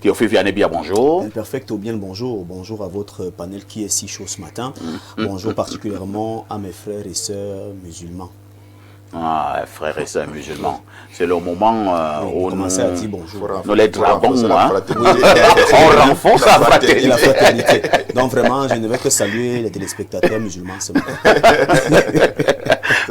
Théophile Vianney, bien bonjour. Perfecto, bien le bonjour. Bonjour à votre panel qui est si chaud ce matin. Bonjour particulièrement à mes frères et sœurs musulmans. Ah, frères et sœurs musulmans, c'est le moment où nous, à dire bonjour. Nous les dragons, on renforce la fraternité. Et la fraternité. Donc vraiment, je ne vais que saluer les téléspectateurs musulmans ce matin.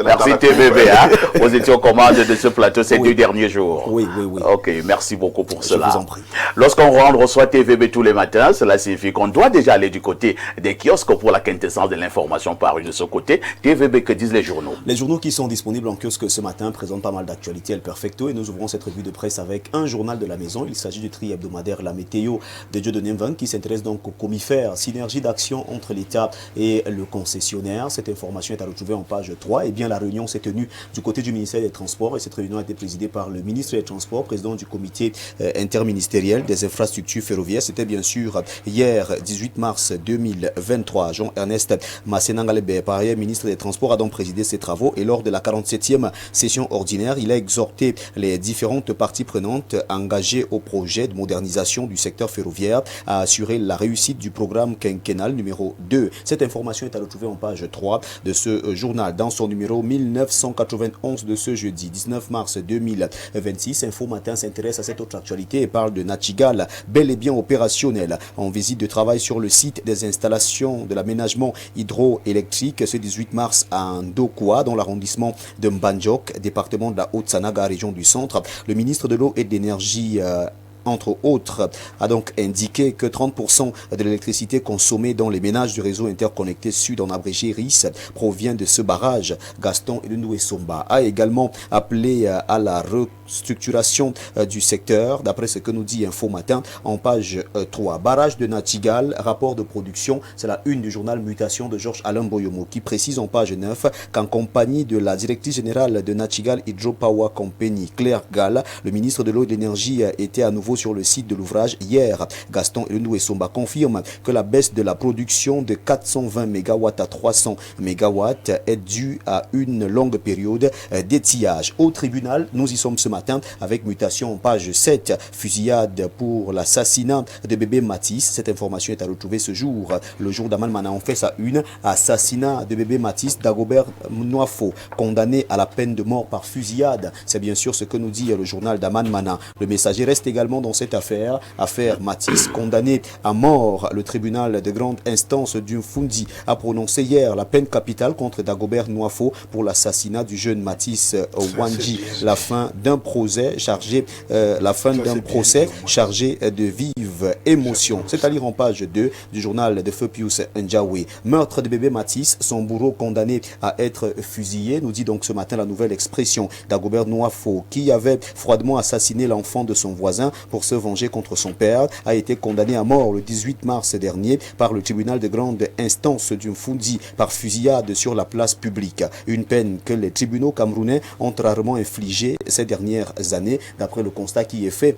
Merci TVB, hein. Vous étiez aux commandes de ce plateau ces 2 derniers jours. Oui. Ok, merci beaucoup pour cela. Je vous en prie. Lorsqu'on reçoit TVB tous les matins, cela signifie qu'on doit déjà aller du côté des kiosques pour la quintessence de l'information parue de ce côté. TVB, que disent les journaux? Les journaux qui sont disponibles en kiosque ce matin présentent pas mal d'actualités El Perfecto et nous ouvrons cette revue de presse avec un journal de la maison. Il s'agit du tri hebdomadaire La Météo de Dieudonné Mvang qui s'intéresse donc aux comifères, synergie d'action entre l'État et le concessionnaire. Cette information est à retrouver en page 3. Et bien la réunion s'est tenue du côté du ministère des Transports et cette réunion a été présidée par le ministre des Transports, président du comité interministériel des infrastructures ferroviaires. C'était bien sûr hier 18 mars 2023. Jean-Ernest Massenangalebe, par ailleurs ministre des Transports, a donc présidé ces travaux et lors de la 47e session ordinaire, il a exhorté les différentes parties prenantes engagées au projet de modernisation du secteur ferroviaire à assurer la réussite du programme quinquennal numéro 2. Cette information est à retrouver en page 3 de ce journal. Dans son numéro 1991 de ce jeudi 19 mars 2026, Info Matin s'intéresse à cette autre actualité et parle de Nachigal, bel et bien opérationnel, en visite de travail sur le site des installations de l'aménagement hydroélectrique ce 18 mars à Ndokwa, dans l'arrondissement de Mbanjok, département de la Haute-Sanaga, région du centre. Le ministre de l'eau et de l'énergie entre autres, a donc indiqué que 30% de l'électricité consommée dans les ménages du réseau interconnecté sud en abrégé RIS provient de ce barrage. Gaston Elundoué Somba a également appelé à la restructuration du secteur, d'après ce que nous dit Info Matin en page 3. Barrage de Nachigal, rapport de production, c'est la une du journal Mutation de Georges Alain Boyomo qui précise en page 9 qu'en compagnie de la directrice générale de Nachigal Hydropower Company, Claire Gall, le ministre de l'eau et de l'énergie était à nouveau sur le site de l'ouvrage hier. Gaston Elundoué Somba confirme que la baisse de la production de 420 MW à 300 MW est due à une longue période d'étiage. Au tribunal, nous y sommes ce matin avec Mutation en page 7. Fusillade pour l'assassinat de bébé Matisse. Cette information est à retrouver ce jour. Le jour d'Aman Mana en fait sa une. Assassinat de bébé Matisse, Dagobert Noafo, condamné à la peine de mort par fusillade. C'est bien sûr ce que nous dit le journal d'Aman Mana. Le messager reste également dans cette affaire Matisse, condamné à mort. Le tribunal de grande instance du Fundi a prononcé hier la peine capitale contre Dagobert Noafo pour l'assassinat du jeune Matisse Wanji. La fin d'un procès chargé de vives émotions. C'est à lire en page 2 du journal de Feu Pius Njawe. Meurtre de bébé Matisse, son bourreau condamné à être fusillé, nous dit donc ce matin la nouvelle expression. Dagobert Noafo, qui avait froidement assassiné l'enfant de son voisin pour se venger contre son père, a été condamné à mort le 18 mars dernier par le tribunal de grande instance du Fundi par fusillade sur la place publique. Une peine que les tribunaux camerounais ont rarement infligée ces dernières années, d'après le constat qui est fait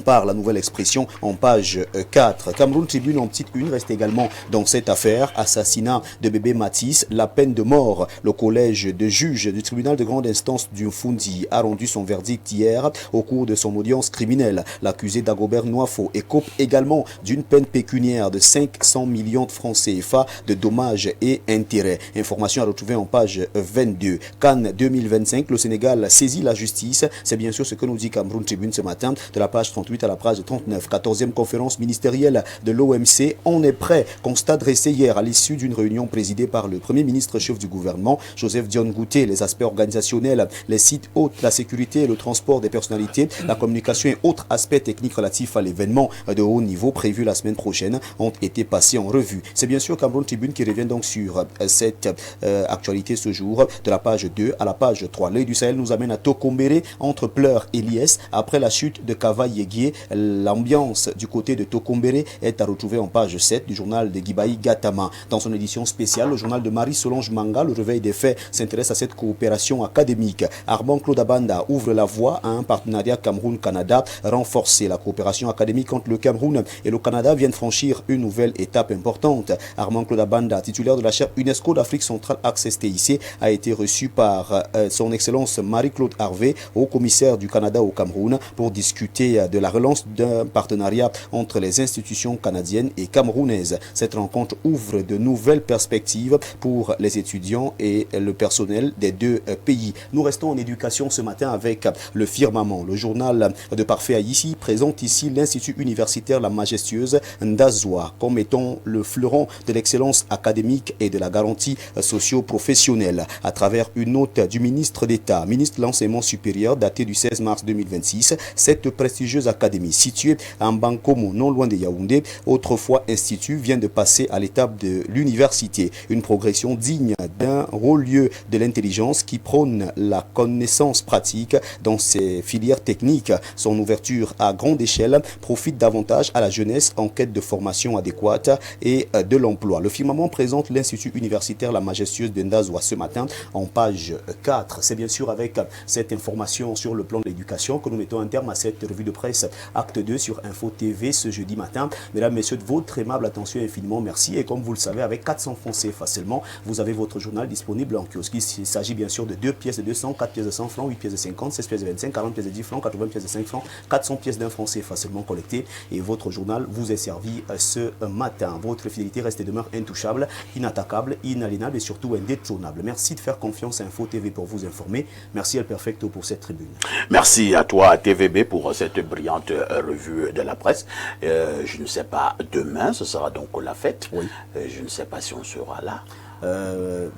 par la nouvelle expression en page 4. Cameroun Tribune en petite une reste également dans cette affaire. Assassinat de bébé Matisse, la peine de mort. Le collège de juges du tribunal de grande instance du Fundi a rendu son verdict hier au cours de son audience criminelle. L'accusé Dagobert Noafo écope également d'une peine pécuniaire de 500 millions de francs CFA de dommages et intérêts. Information à retrouver en page 22. Cannes 2025, le Sénégal saisit la justice. C'est bien sûr ce que nous dit Cameroun Tribune ce matin de la page 38 à la page 39. 14e conférence ministérielle de l'OMC. On est prêt. Constat dressé hier à l'issue d'une réunion présidée par le Premier ministre chef du gouvernement, Joseph Dione Gouté. Les aspects organisationnels, les sites hôtes, la sécurité et le transport des personnalités, la communication et autres aspects techniques relatifs à l'événement de haut niveau prévu la semaine prochaine ont été passés en revue. C'est bien sûr Cameroun Tribune qui revient donc sur cette actualité ce jour de la page 2 à la page 3. L'œil du Sahel nous amène à Tokombéré entre pleurs et liesse après la chute de Kava Yégué. L'ambiance du côté de Tokombéré est à retrouver en page 7 du journal de Gibaï Gatama. Dans son édition spéciale, le journal de Marie-Solange Manga, le réveil des faits, s'intéresse à cette coopération académique. Armand Claude Abanda ouvre la voie à un partenariat Cameroun-Canada renforcé. La coopération académique entre le Cameroun et le Canada vient de franchir une nouvelle étape importante. Armand Claude Abanda, titulaire de la chaire UNESCO d'Afrique centrale Access TIC, a été reçu par son excellence Marie-Claude Harvey, haut commissaire du Canada au Cameroun, pour discuter de la la relance d'un partenariat entre les institutions canadiennes et camerounaises. Cette rencontre ouvre de nouvelles perspectives pour les étudiants et le personnel des deux pays. Nous restons en éducation ce matin avec le Firmament. Le journal de Parfait Haïti présente ici l'Institut universitaire La Majestueuse d'Azua comme étant le fleuron de l'excellence académique et de la garantie socio-professionnelle. À travers une note du ministre d'État, ministre de l'Enseignement supérieur, datée du 16 mars 2026, cette prestigieuse académie située en Bankomo, non loin de Yaoundé, autrefois institut, vient de passer à l'étape de l'université. Une progression digne d'un haut lieu de l'intelligence qui prône la connaissance pratique dans ses filières techniques. Son ouverture à grande échelle profite davantage à la jeunesse en quête de formation adéquate et de l'emploi. Le Firmament présente l'Institut universitaire La Majestueuse de Ndazwa ce matin en page 4. C'est bien sûr avec cette information sur le plan de l'éducation que nous mettons un terme à cette revue de presse Acte 2 sur Info TV ce jeudi matin. Mesdames, Messieurs, de votre aimable attention, infiniment merci. Et comme vous le savez, avec 400 francs CFA seulement, vous avez votre journal disponible en kiosque. Il s'agit bien sûr de 2 pièces de 200, 4 pièces de 100 francs, 8 pièces de 50, 16 pièces de 25, 40 pièces de 10 francs, 80 pièces de 5 francs, 400 pièces d'un franc CFA seulement collectées. Et votre journal vous est servi ce matin. Votre fidélité reste et demeure intouchable, inattaquable, inaliénable et surtout indétrônable. Merci de faire confiance à Info TV pour vous informer. Merci El Perfecto pour cette tribune. Merci à toi TVB pour cette brillante revue de la presse. Je ne sais pas, demain ce sera donc la fête. Oui. Je ne sais pas si on sera là.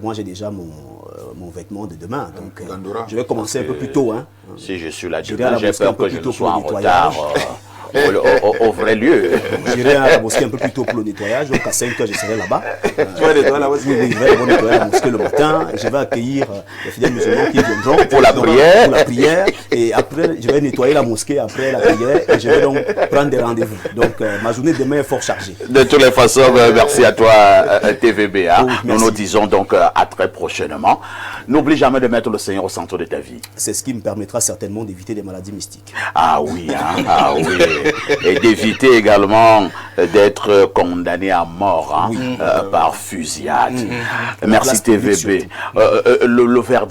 Moi j'ai déjà mon vêtement de demain, donc je vais commencer un peu plus tôt. Hein. Si je suis là demain, j'ai peur que je ne sois en retard. Au vrai lieu. J'irai à la mosquée un peu plus tôt pour le nettoyage, donc à 5 h je serai là-bas. Tu vas nettoyer la mosquée? Oui, je vais nettoyer la mosquée le matin. Je vais accueillir les fidèles musulmans qui viendront pour la prière. Pour la prière. Et après, je vais nettoyer la mosquée après la prière et je vais donc prendre des rendez-vous. Donc ma journée de demain est fort chargée. De toutes les façons, merci à toi TVB. Hein. Oui, nous nous disons donc à très prochainement. N'oublie jamais de mettre le Seigneur au centre de ta vie. C'est ce qui me permettra certainement d'éviter des maladies mystiques. Ah oui, hein, ah oui. Et d'éviter également d'être condamné à mort hein, par fusillade. Merci TVB. Le verdict